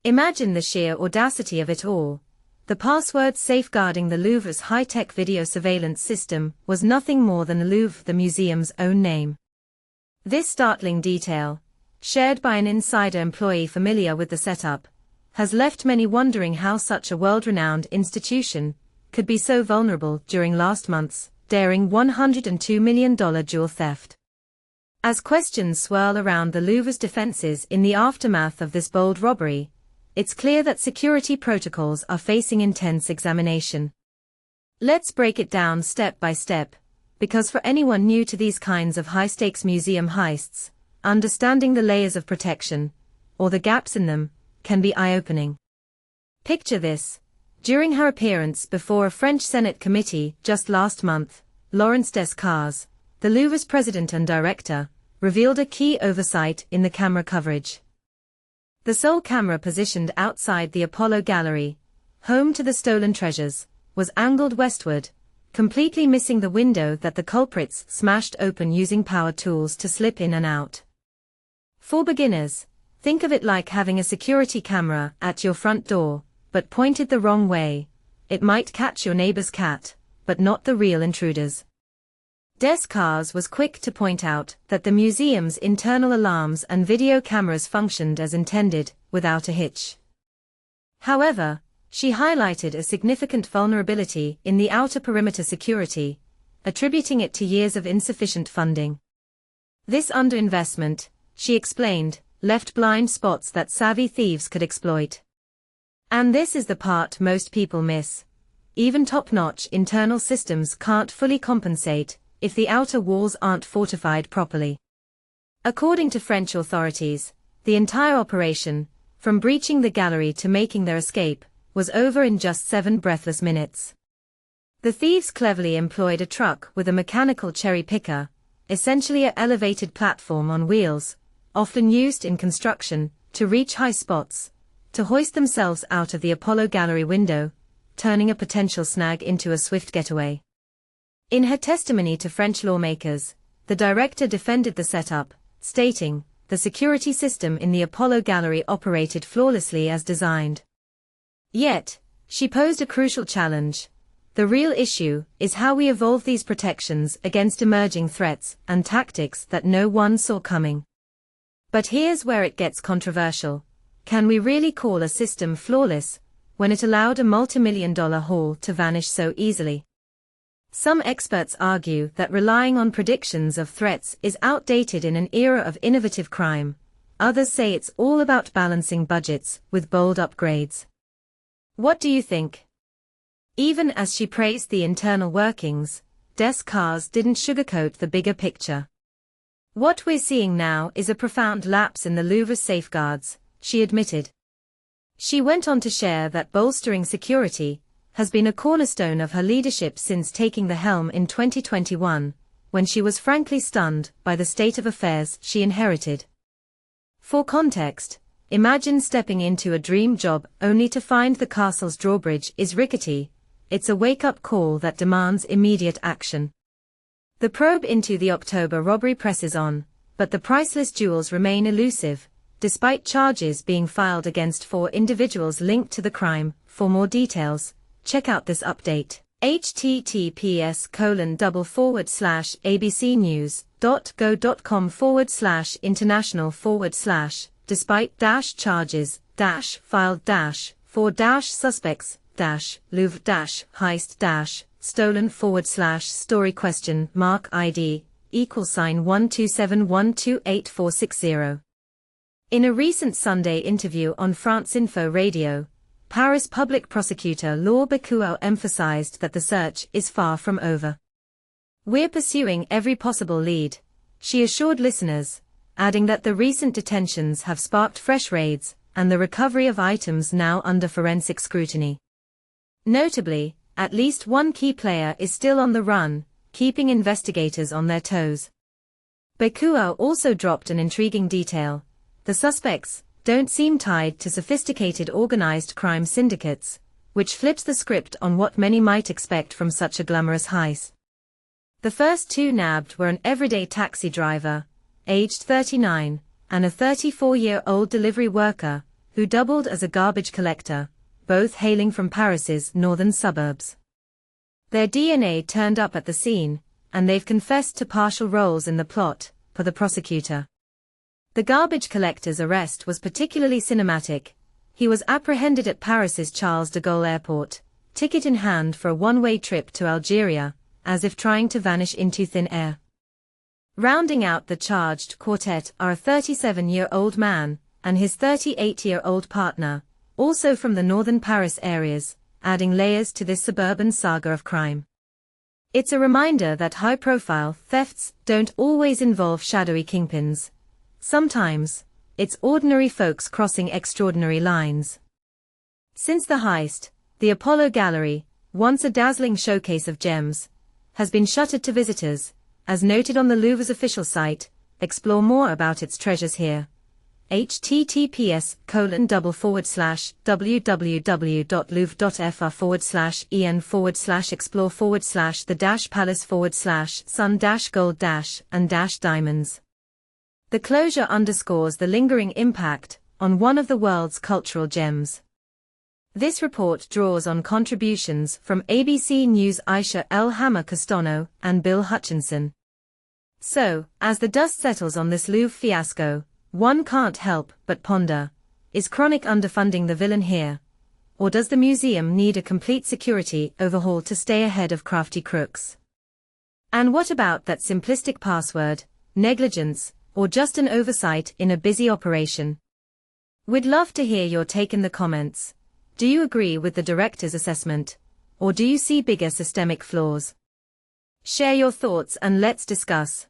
Imagine the sheer audacity of it all. The password safeguarding the Louvre's high-tech video surveillance system was nothing more than the Louvre, the museum's own name. This startling detail, shared by an insider employee familiar with the setup, has left many wondering how such a world-renowned institution could be so vulnerable during last month's daring $102 million jewel theft. As questions swirl around the Louvre's defenses in the aftermath of this bold robbery, it's clear that security protocols are facing intense examination. Let's break it down step by step, because for anyone new to these kinds of high-stakes museum heists, understanding the layers of protection, or the gaps in them, can be eye-opening. Picture this. During her appearance before a French Senate committee just last month, Laurence Descartes, the Louvre's president and director, revealed a key oversight in the camera coverage. The sole camera positioned outside the Apollo Gallery, home to the stolen treasures, was angled westward, completely missing the window that the culprits smashed open using power tools to slip in and out. For beginners, think of it like having a security camera at your front door, but pointed the wrong way. It might catch your neighbor's cat, but not the real intruders. Descartes was quick to point out that the museum's internal alarms and video cameras functioned as intended, without a hitch. However, she highlighted a significant vulnerability in the outer perimeter security, attributing it to years of insufficient funding. This underinvestment, she explained, left blind spots that savvy thieves could exploit. And this is the part most people miss. Even top-notch internal systems can't fully compensate if the outer walls aren't fortified properly. According to French authorities, the entire operation, from breaching the gallery to making their escape, was over in just 7 breathless minutes. The thieves cleverly employed a truck with a mechanical cherry picker, essentially an elevated platform on wheels, often used in construction, to reach high spots, to hoist themselves out of the Apollo Gallery window, turning a potential snag into a swift getaway. In her testimony to French lawmakers, the director defended the setup, stating, "The security system in the Apollo Gallery operated flawlessly as designed." Yet, she posed a crucial challenge. The real issue is how we evolve these protections against emerging threats and tactics that no one saw coming. But here's where it gets controversial. Can we really call a system flawless when it allowed a multi-million-dollar haul to vanish so easily? Some experts argue that relying on predictions of threats is outdated in an era of innovative crime. Others say it's all about balancing budgets with bold upgrades. What do you think? Even as she praised the internal workings, Descartes didn't sugarcoat the bigger picture. "What we're seeing now is a profound lapse in the Louvre's safeguards," she admitted. She went on to share that bolstering security has been a cornerstone of her leadership since taking the helm in 2021, when she was frankly stunned by the state of affairs she inherited. For context, imagine stepping into a dream job only to find the castle's drawbridge is rickety. It's a wake-up call that demands immediate action. The probe into the October robbery presses on, but the priceless jewels remain elusive, despite charges being filed against 4 individuals linked to the crime. For more details, check out this update. https://abcnews.go.com/international/ despite charges filed for suspects Louvre heist stolen /story ID =127128460. In a recent Sunday interview on France Info Radio, Paris public prosecutor Laure Becquoel emphasized that the search is far from over. "We're pursuing every possible lead," she assured listeners, adding that the recent detentions have sparked fresh raids and the recovery of items now under forensic scrutiny. Notably, at least one key player is still on the run, keeping investigators on their toes. Becquoel also dropped an intriguing detail. The suspects don't seem tied to sophisticated organized crime syndicates, which flips the script on what many might expect from such a glamorous heist. The first 2 nabbed were an everyday taxi driver, aged 39, and a 34-year-old delivery worker, who doubled as a garbage collector, both hailing from Paris's northern suburbs. Their DNA turned up at the scene, and they've confessed to partial roles in the plot, for the prosecutor. The garbage collector's arrest was particularly cinematic. He was apprehended at Paris's Charles de Gaulle Airport, ticket in hand for a one-way trip to Algeria, as if trying to vanish into thin air. Rounding out the charged quartet are a 37-year-old man and his 38-year-old partner, also from the northern Paris areas, adding layers to this suburban saga of crime. It's a reminder that high-profile thefts don't always involve shadowy kingpins. Sometimes, it's ordinary folks crossing extraordinary lines. Since the heist, the Apollo Gallery, once a dazzling showcase of gems, has been shuttered to visitors, as noted on the Louvre's official site. Explore more about its treasures here. https://www.louvre.fr/en/the-palace/sun-gold- and-diamonds. The closure underscores the lingering impact on one of the world's cultural gems. This report draws on contributions from ABC News' Aisha El Hammer Castano and Bill Hutchinson. So, as the dust settles on this Louvre fiasco, one can't help but ponder, is chronic underfunding the villain here? Or does the museum need a complete security overhaul to stay ahead of crafty crooks? And what about that simplistic password, negligence, or just an oversight in a busy operation? We'd love to hear your take in the comments. Do you agree with the director's assessment, or do you see bigger systemic flaws? Share your thoughts and let's discuss.